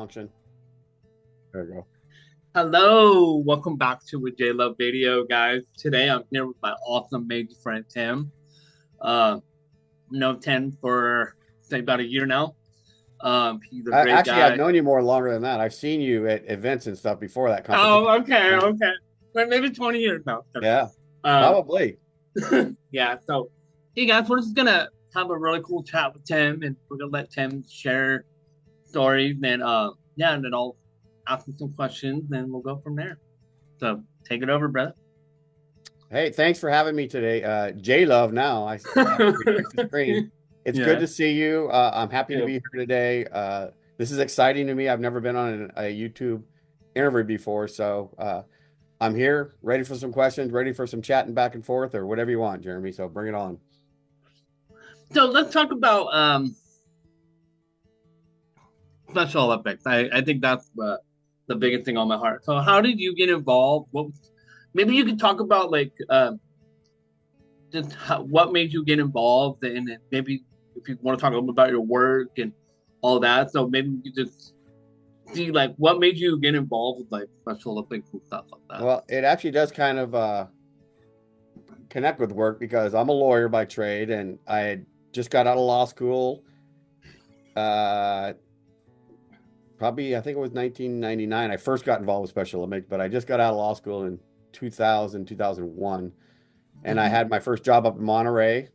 function. There we go. Hello, welcome back to a J Love video, guys. Today I'm here with my awesome mate friend Tim. Uh, known Tim for say about a year now. He's a great Actually, I've guy. known you more longer than that. I've seen you at events and stuff before that competition. Oh, okay, Yeah. okay. Like maybe 20 years now. Yeah, Um, probably. yeah. So, hey guys, we're just gonna have a really cool chat with Tim, and we're gonna let Tim share stories, and yeah, and then I'll ask him some questions, and we'll go from there. So, take it over, brother. Hey, thanks for having me today. J Love now. I have to refresh the screen. It's good Yeah. to see you. I'm happy to Yeah. be here today. This is exciting to me. I've never been on a YouTube interview before, so I'm here, ready for some questions, ready for some chatting back and forth, or whatever you want, Jeremy. So bring it on. So let's talk about Special Olympics. I think that's the biggest thing on my heart. So how did you get involved? Maybe you could talk about like just what made you get involved, and then maybe if you want to talk a little bit about your work and all that. So maybe you could just see like what made you get involved with like Special Olympics and stuff like that. Well, it actually does kind of connect with work because I'm a lawyer by trade and I had just got out of law school. Uh, Probably, I think it was 1999. I first got involved with Special Olympics, but I just got out of law school in 2000, 2001. And I Mm-hmm. had my first job up in Monterey,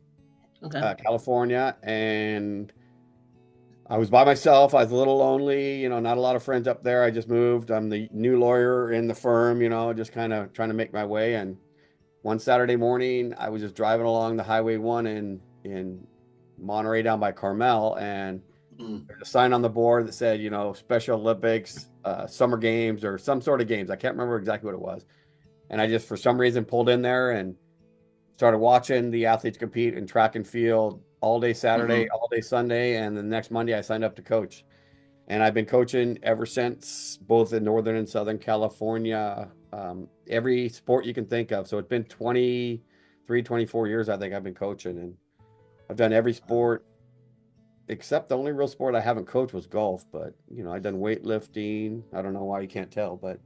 Okay. California. And I was by myself. I was a little lonely, not a lot of friends up there. I just moved. I'm the new lawyer in the firm, just kind of trying to make my way. And one Saturday morning, I was just driving along the Highway 1 in Monterey down by Carmel, and Mm-hmm. there's a sign on the board that said, Special Olympics, Summer Games, or some sort of games. I can't remember exactly what it was. And I just, for some reason, pulled in there and started watching the athletes compete in track and field all day Saturday, Mm-hmm. all day Sunday. And the next Monday, I signed up to coach. And I've been coaching ever since, both in Northern and Southern California, every sport you can think of. So it's been 23, 24 years, I think I've been coaching. And I've done every sport except the only real sport I haven't coached was golf. But, I've done weightlifting. I don't know why you can't tell, but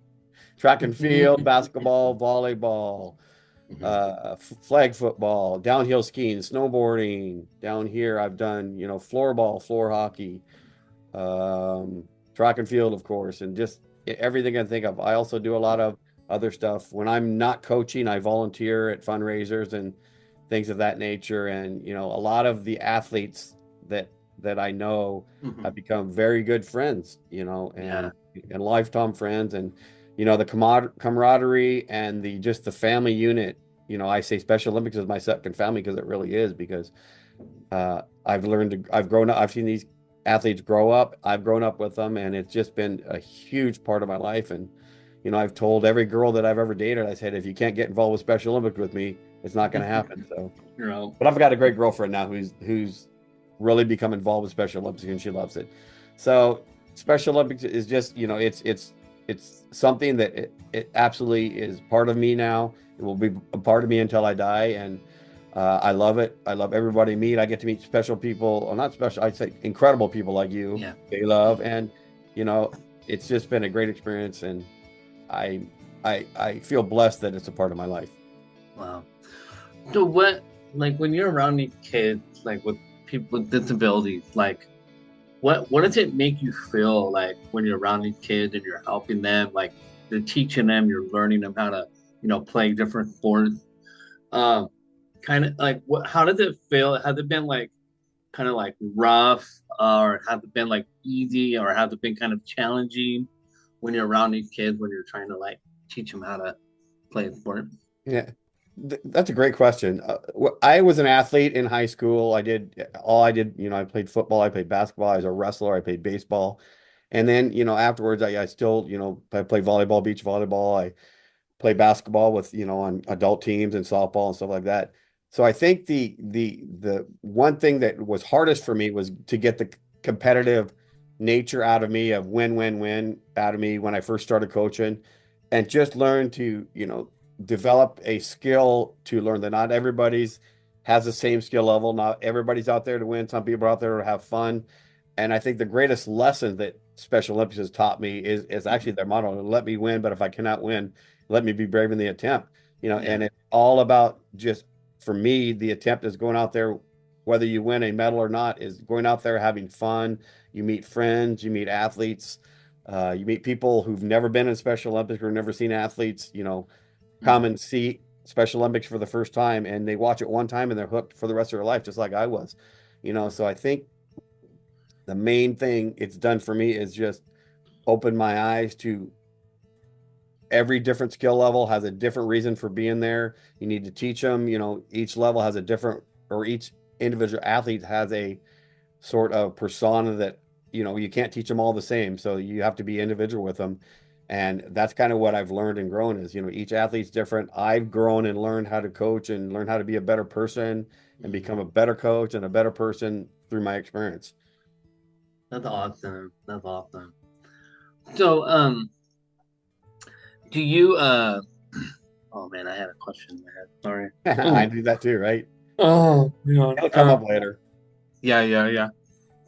track and field, basketball, volleyball, flag football, downhill skiing, snowboarding. Down here, I've done, floorball, floor hockey, um, track and field, of course, and just everything I can think of. I also do a lot of other stuff. When I'm not coaching, I volunteer at fundraisers and things of that nature. And, a lot of the athletes that I know Mm-hmm. have become very good friends, Yeah. and lifetime friends. And, the camaraderie and the just the family unit. I say Special Olympics is my second family because it really is, because I've grown up, I've seen these athletes grow up. I've grown up with them, and it's just been a huge part of my life. And, I've told every girl that I've ever dated, I said, if you can't get involved with Special Olympics with me, it's not going to happen. So, You know. but I've got a great girlfriend now who's really become involved with Special Olympics, and she loves it. So Special Olympics is just, it's something that it absolutely is part of me now. It will be a part of me until I die. And I love it. I love everybody I meet. I get to meet special people, or not special, I'd say incredible people like you, Yeah. they love. And, you know, it's just been a great experience. And I, I feel blessed that it's a part of my life. Wow. So what, like when you're around these kids, like with people with disabilities, like what does it make you feel like when you're around these kids and you're helping them, like you're teaching them, you're learning them how to, play different sports. Um, kind of like what? How does it feel? Has it been like kind of like rough, or has it been like easy, or has it been kind of challenging when you're around these kids when you're trying to like teach them how to play a sport? Yeah, that's a great question. I was an athlete in high school. I did, I played football, I played basketball, I was a wrestler, I played baseball. And then, afterwards, I still, I play volleyball, beach volleyball. I play basketball with, on adult teams and softball and stuff like that. So I think the one thing that was hardest for me was to get the competitive nature out of me, of win out of me when I first started coaching, and just learn to, develop a skill to learn that not everybody's has the same skill level. Not everybody's out there to win. Some people are out there to have fun. And I think the greatest lesson that Special Olympics has taught me is actually their motto: let me win, but if I cannot win, let me be brave in the attempt. Yeah. And it's all about just, for me, the attempt is going out there, whether you win a medal or not, is going out there having fun. You meet friends, you meet athletes, you meet people who've never been in Special Olympics or never seen athletes, come Mm. and see Special Olympics for the first time, and they watch it one time and they're hooked for the rest of their life, just like I was. So I think the main thing it's done for me is just open my eyes to every different skill level has a different reason for being there. You need to teach them, each level has a different, or each individual athlete has a sort of persona that, you can't teach them all the same. So you have to be individual with them. And that's kind of what I've learned and grown is, each athlete's different. I've grown and learned how to coach and learn how to be a better person and become a Mm. better coach and a better person through my experience. That's awesome. That's awesome. So, do you oh man, I had a question in my head. Sorry. I Oh, do that too, right? oh man. It'll come up later. Yeah, yeah, yeah.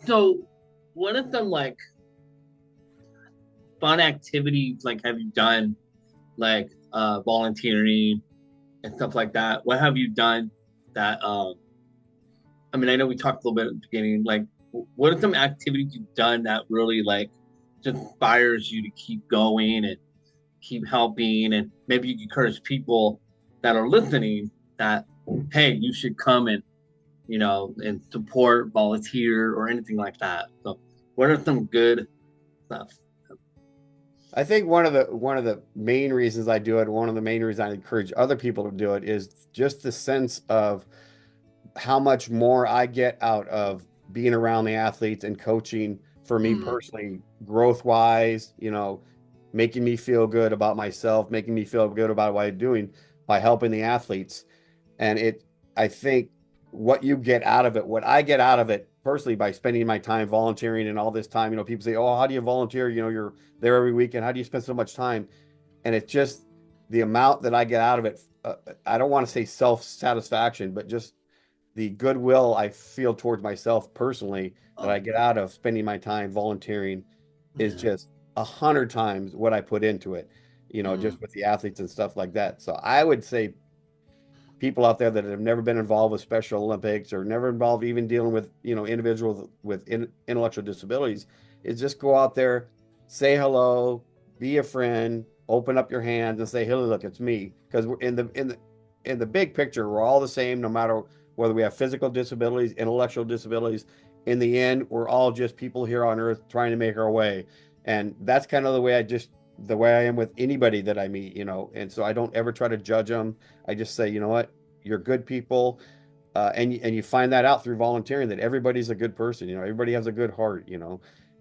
So, what are some like fun activities like have you done like volunteering and stuff like that? What have you done that I mean, I know we talked a little bit at the beginning, like what are some activities you've done that really like just inspires you to keep going and keep helping and maybe you can encourage people that are listening that hey, you should come and and support, volunteer or anything like that. So what are some good stuff? I think one of the main reasons I do it, one of the main reasons I encourage other people to do it is just the sense of how much more I get out of being around the athletes and coaching for me Mm, personally, growth wise, making me feel good about myself, making me feel good about what I'm doing by helping the athletes. And I think what you get out of it, what I get out of it personally by spending my time volunteering and all this time, people say, oh, how do you volunteer? You're there every weekend. How do you spend so much time? And it's just the amount that I get out of it. I don't want to say self-satisfaction, but just the goodwill I feel towards myself personally that I oh, get out of spending my time volunteering is yeah. just 100 times what I put into it, Mm, just with the athletes and stuff like that. So I would say people out there that have never been involved with Special Olympics or never involved even dealing with, individuals with intellectual disabilities is just go out there, say hello, be a friend, open up your hands and say, "Hey, look, it's me." Because we're in the big picture, we're all the same, no matter whether we have physical disabilities, intellectual disabilities. In the end, we're all just people here on earth trying to make our way. And that's kind of the way I am with anybody that I meet, and so I don't ever try to judge them. I just say, you know what, you're good people, and you find that out through volunteering that everybody's a good person. Everybody has a good heart.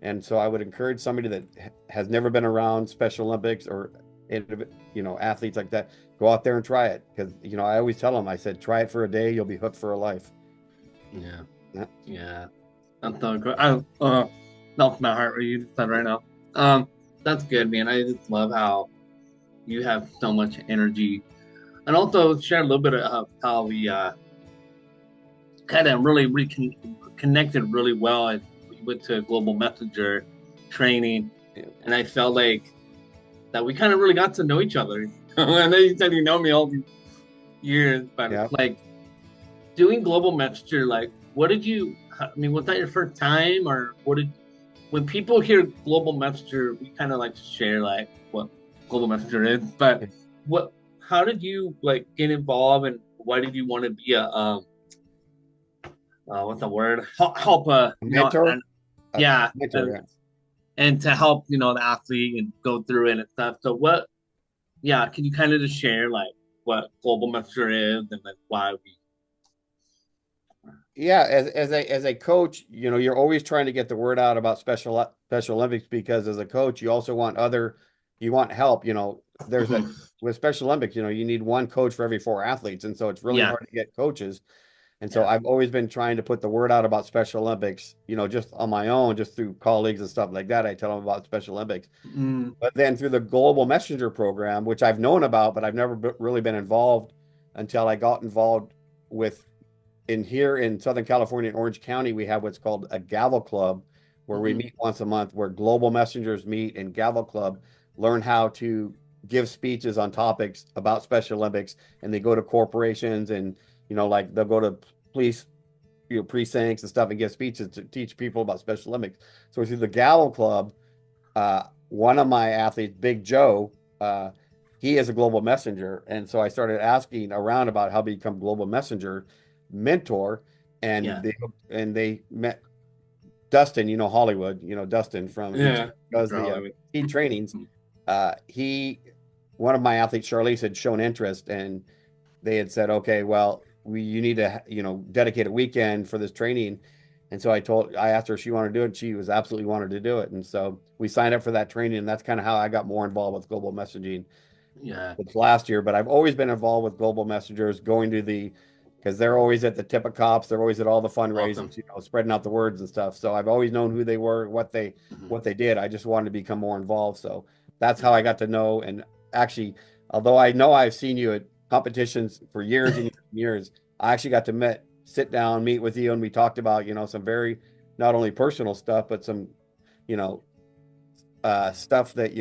And so I would encourage somebody that has never been around Special Olympics or athletes like that, go out there and try it because I always tell them, I said, try it for a day, you'll be hooked for a life. yeah, Yeah. yeah. That's so good. Melts my heart what you just said right now. That's good, man. I just love how you have so much energy, and also share a little bit of how we kind of really connected really well. And we went to a global messenger training, and I felt like that we kind of really got to know each other. I know you said you know me all these years, but Yeah. like doing global messenger, like what did you? I mean, was that your first time, or what did? When people hear global messenger, we kind of like to share like what global messenger is. But what? How did you like get involved, and why did you want to be a what's the word? Help A mentor. and A yeah, mentor. Yeah. and to help the athlete and go through it and stuff. So what? Yeah, can you kind of just share like what global messenger is and then why we? Yeah, as a coach, you're always trying to get the word out about Special Olympics because as a coach, you want help. There's a with Special Olympics, you need one coach for every four athletes, and so it's really Yeah, hard to get coaches. And so yeah. I've always been trying to put the word out about Special Olympics, just on my own, just through colleagues and stuff like that. I tell them about Special Olympics. Mm, But then through the Global Messenger program, which I've known about, but I've never really been involved until I got involved with in here in Southern California in Orange County, we have what's called a Gavel Club, where we Hmm. meet once a month, where global messengers meet and Gavel Club learn how to give speeches on topics about Special Olympics, and they go to corporations and like they'll go to police precincts and stuff and give speeches to teach people about Special Olympics. So through the Gavel Club, one of my athletes, Big Joe, he is a global messenger, and so I started asking around about how to become global messenger mentor, and Yeah. they met Dustin, Hollywood, Dustin from he Yeah. does Mr. the Hollywood. speed trainings. Mhm. He One of my athletes, Charlize, had shown interest, and they had said, okay, well, you need to, dedicate a weekend for this training. And so I asked her if she wanted to do it. She was absolutely wanted to do it. And so we signed up for that training. And that's kind of how I got more involved with global messaging Yeah. this last year. But I've always been involved with global messengers going to because they're always at the tip of cops. They're always at all the Awesome. fundraisers, spreading out the words and stuff. So I've always known who they were, Hmm. what they did. I just wanted to become more involved. So that's how Yeah. I got to know. And actually, although I know I've seen you at competitions for years and years and years, I actually got to sit down, meet with you, and we talked about, some very not only personal stuff, but some, you know, stuff that,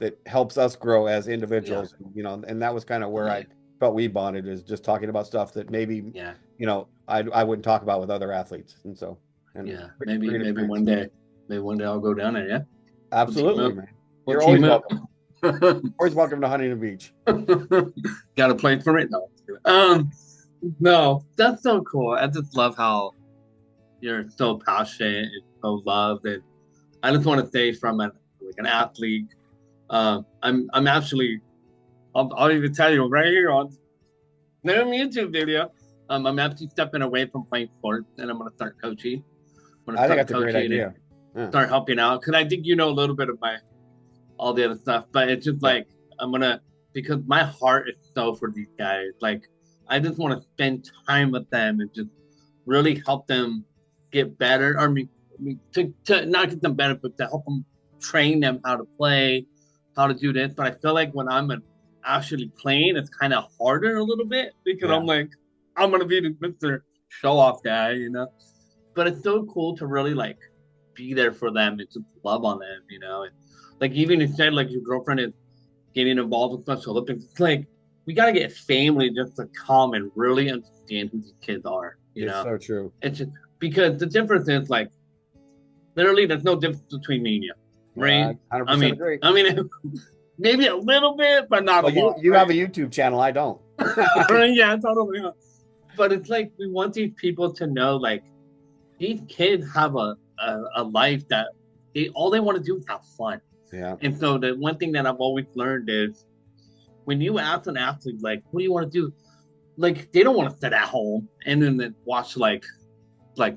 that helps us grow as Yeah. individuals, and that was kind of where I Nice. felt we bonded, is just talking about stuff that maybe, Yeah. I wouldn't talk about with other athletes. And so, and Yeah. great Maybe experience. one day. Maybe one day I'll go down there. Yeah. We'll team Absolutely, up. man. We'll You're team always up. welcome. Always welcome to Huntington Beach. Got a place for it? No. No, that's so cool. I just love how you're so passionate and so loved, and I just want to say from an athlete, I'm actually I'll even tell you right here on the YouTube video. I'm actually stepping away from playing sports, and I'm gonna start coaching. I'm gonna I think start that's a great coaching and idea. Yeah. start helping out because I think you know a little bit of my all the other stuff, but it's just Yeah. like I'm gonna because my heart is so for these guys. Like I just want to spend time with them and just really help them get better. I mean to not get them better, but to help them train them how to play, how to do this. But I feel like when actually playing, it's kind of harder a little bit because I'm Yeah. like I'm gonna be the Mr. Show Off guy, But it's so cool to really like be there for them and just love on them. And like even you said, like your girlfriend is getting involved with Special Olympics. It's like we gotta get family just to come and really understand who these kids are. It's so true. It's just because the difference is like literally there's no difference between me and you, Yeah, I right? I 100% mean, agree. I mean, maybe a little bit, but not a Well, lot, you have right? a YouTube channel. I don't. Yeah, totally. But it's like we want these people to know like these kids have a life that all they want to do is have fun. Yeah. And so the one thing that I've always learned is when you ask an athlete like, "What do you want to do?" Like they don't want to sit at home and then watch like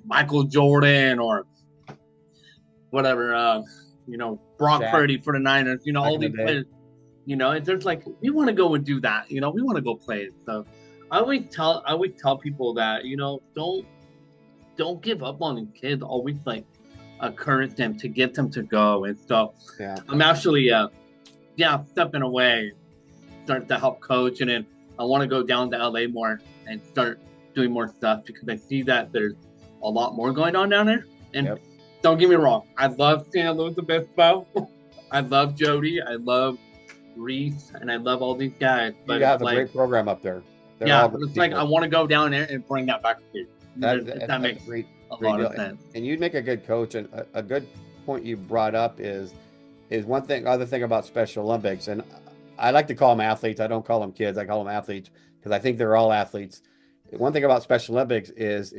Michael Jordan or whatever, Brock Shaq Purdy for the Niners. back All in the these day. players. And there's like we want to go and do that. We want to go play. So I always tell people that don't give up on the kids. Always like encourage them to get them to go. And so Yeah. I'm actually stepping away, start to help coach, and then I want to go down to LA more and start doing more stuff because I see that there's a lot more going on down there. And Yep. don't get me wrong, I love San Luis Obispo. I love Jody. I love Reese, and I love all these guys. You But it's have a like, great program up there. They're all yeah, great it's like I people. want to go down there and bring that back here. If that That's a makes a great lot deal. of sense. And you'd make a good coach. And a good point you brought up is one thing, other thing about Special Olympics. And I like to call them athletes. I don't call them kids. I call them athletes because I think they're all athletes. One thing about Special Olympics is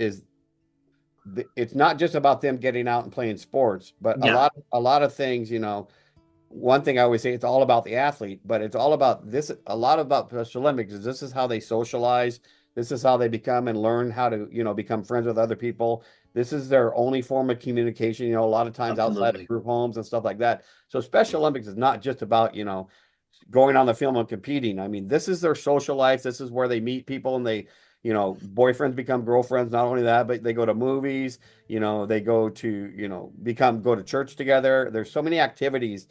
it's not just about them getting out and playing sports, but Yeah, a lot of things, one thing I always say, it's all about the athlete, but it's all about this. A lot about Special Olympics is this is how they socialize. This is how they become and learn how to, become friends with other people. This is their only form of communication, a lot of times outside of absolutely. group homes and stuff like that. So Special Olympics is not just about, going on the field and competing. I mean, this is their social life. This is where they meet people and they, boyfriends become girlfriends. Not only that, but they go to movies, they go to, go to church together. There's so many activities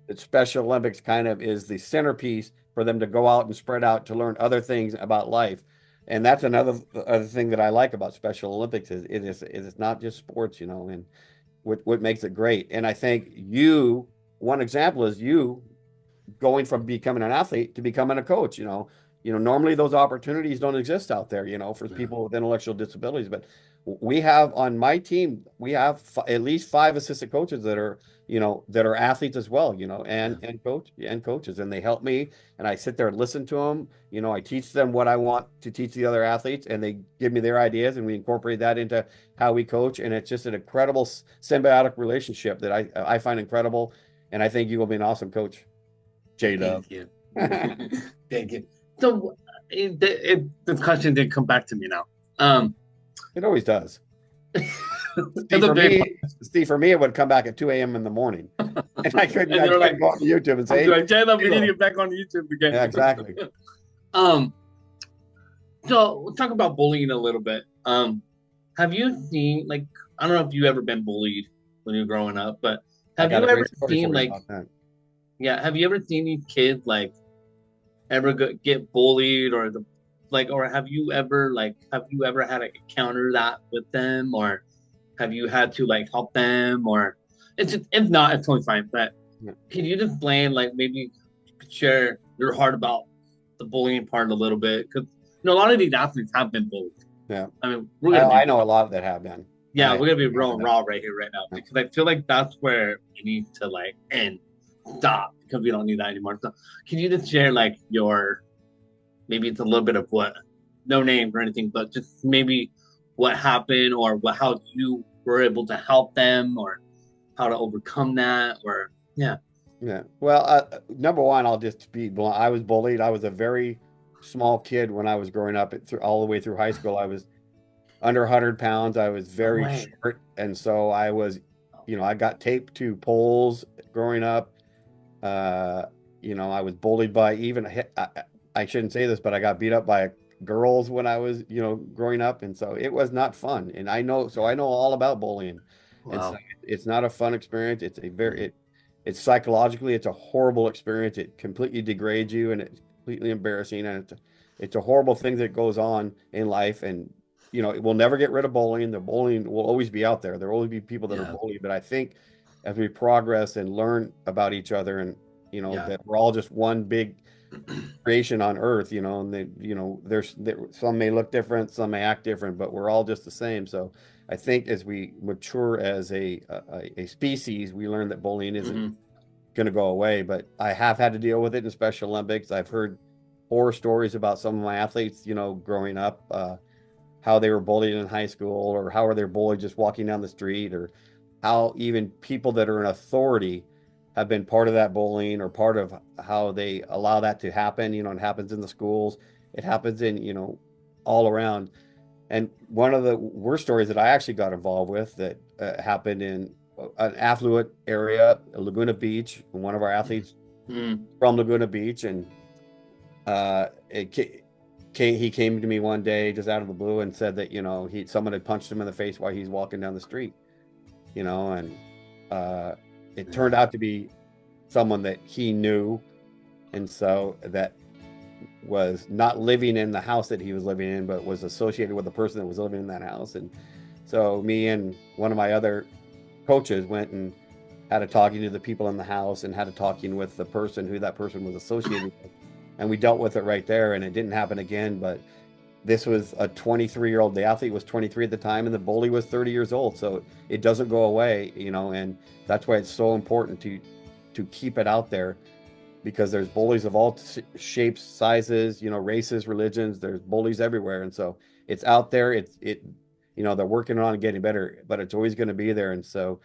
that Special Olympics kind of is the centerpiece for them to go out and spread out to learn other things about life. And that's another other thing that I like about Special Olympics is it is not just sports, and what makes it great. And I think one example is you going from becoming an athlete to becoming a coach. Normally those opportunities don't exist out there, for Yeah. people with intellectual disabilities. But we have on my team, we have at least five assistant coaches that are athletes as well, Yeah. and coaches, and they help me. And I sit there and listen to them. I teach them what I want to teach the other athletes, and they give me their ideas, and we incorporate that into how we coach. And it's just an incredible symbiotic relationship that I find incredible. And I think you will be an awesome coach. J Dub. Thank you. Thank you. So the question did come back to me now. Um, It always does. it's Steve, a for big me, Steve, for me, it would come back at 2 a.m. in the morning. And I couldn't, and I they're couldn't like, go on YouTube and I'll say, be hey, like, J-Lo, we need to Halo. get back on YouTube again. Yeah, exactly. um, so we'll talk about bullying a little bit. Have you seen like I don't know if you ever been bullied when you were growing up, but I have got you a ever great story seen for you like about that. yeah, have you ever seen these kids like ever get bullied or or have you ever had to encounter that with them or have you had to like help them or it's just, if not it's totally fine but Yeah. can you just explain like maybe you could share your heart about the bullying part a little bit because a lot of these athletes have been bullied. Yeah. I mean we're I, gonna be I know a lot that have been. yeah we're gonna be Remember real that. raw right here right now Yeah. because I feel like that's where we need to like end stop because we don't need that anymore so can you just share like your maybe it's a little bit of what no names or anything but just maybe what happened or how you were able to help them or how to overcome that or yeah Yeah. Well, number one, I'll just be blunt. I was bullied. I was a very small kid when I was growing up, all the way through high school. I was under 100 pounds. I was no very way short. And so I got taped to poles growing up. Uh, I was bullied by even, I shouldn't say this, but I got beat up by girls when I was, growing up. And so it was not fun. And I know all about bullying. And so wow it's not a fun experience. Mhm. It's psychologically, it's a horrible experience. It completely degrades you and it's completely embarrassing. And it's a horrible thing that goes on in life. And, it will never get rid of bullying. The bullying will always be out there. There will always be people that are yeah bullied. But I think as we progress and learn about each other and, yeah that we're all just one big creation on earth, and some may look different, some may act different, but we're all just the same. So I think as we mature as a species, we learn that bullying isn't hmm going to go away. But I have had to deal with it in Special Olympics. I've heard horror stories about some of my athletes, growing up, how they were bullied in high school, or how are they bullied just walking down the street, or how even people that are in authority have been part of that bullying or part of how they allow that to happen. It happens in the schools, it happens in, all around. And one of the worst stories that I actually got involved with that happened in an affluent area, Laguna Beach. One of our athletes hmm from Laguna Beach, and he came to me one day just out of the blue and said that someone had punched him in the face while he's walking down the street, and uh, it turned yeah out to be someone that he knew, and so that was not living in the house that he was living in, but was associated with the person that was living in that house. And so me and one of my other coaches went and had a talking to the people in the house and had a talking with the person who that person was associated with. And we dealt with it right there, and it didn't happen again. But this was a 23-year-old. The athlete was 23 at the time, and the bully was 30 years old. So it doesn't go away, and that's why it's so important to keep it out there, because there's bullies of all shapes, sizes, races, religions. There's bullies everywhere, and so it's out there. They're working on getting better, but it's always going to be there. And so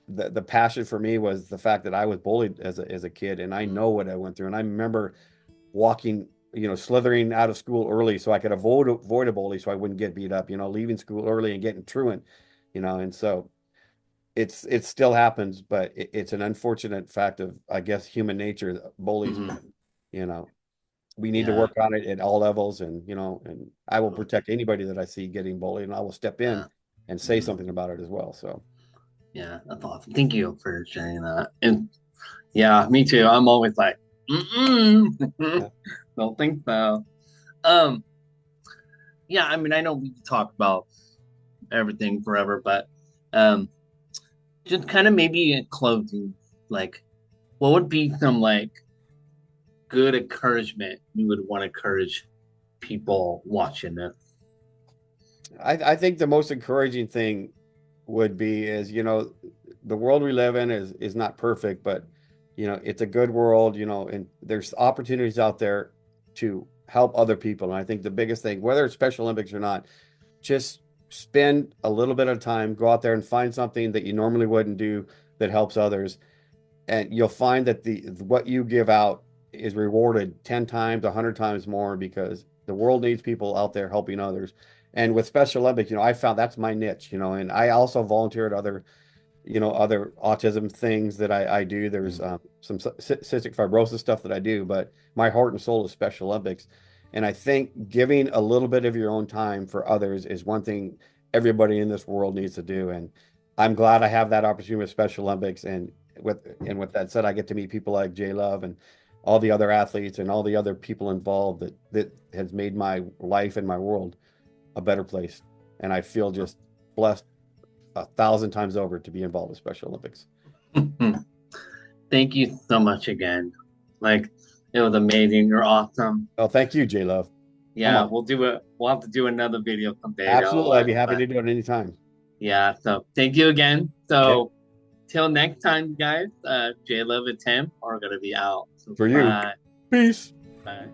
the passion for me was the fact that I was bullied as a kid, and I know what I went through. And I remember walking, slithering out of school early so I could avoid a bully, so I wouldn't get beat up. Leaving school early and getting truant. And so it still happens, but it's an unfortunate fact of, I guess, human nature, bullies. hmm But you know, we need to yeah work on it at all levels, and I will protect anybody that I see getting bullied, and I will step in yeah and say hmm something about it as well. So yeah that's awesome thank you for sharing that and yeah me too I'm always like mm-mm. yeah, don't think so um yeah I mean I know we can talk about everything forever but um just kind of maybe in closing, like what would be some like good encouragement you would want to encourage people watching it? I think the most encouraging thing would be is, the world we live in is not perfect, but it's a good world, and there's opportunities out there to help other people. And I think the biggest thing, whether it's Special Olympics or not, just spend a little bit of time, go out there and find something that you normally wouldn't do that helps others. And you'll find that the what you give out is rewarded 10 times, 100 times more because the world needs people out there helping others. And with Special Olympics, I found that's my niche, and I also volunteer at other autism things that I do. There's some cystic fibrosis stuff that I do, but my heart and soul is Special Olympics. And I think giving a little bit of your own time for others is one thing everybody in this world needs to do. And I'm glad I have that opportunity with Special Olympics. And with that said, I get to meet people like Jay Love and all the other athletes and all the other people involved that has made my life and my world a better place. And I feel just blessed 1,000 times over to be involved with Special Olympics. Thank you so much again. Like it was amazing. You're awesome. Oh, thank you, J Love. Come Yeah, on. we'll do it. We'll have to do another video someday though. Absolutely. I'd be happy But to do it anytime. yeah, so thank you again. Okay. So till next time, guys, J Love and Tim are gonna be out. So For you. bye. Peace. Bye.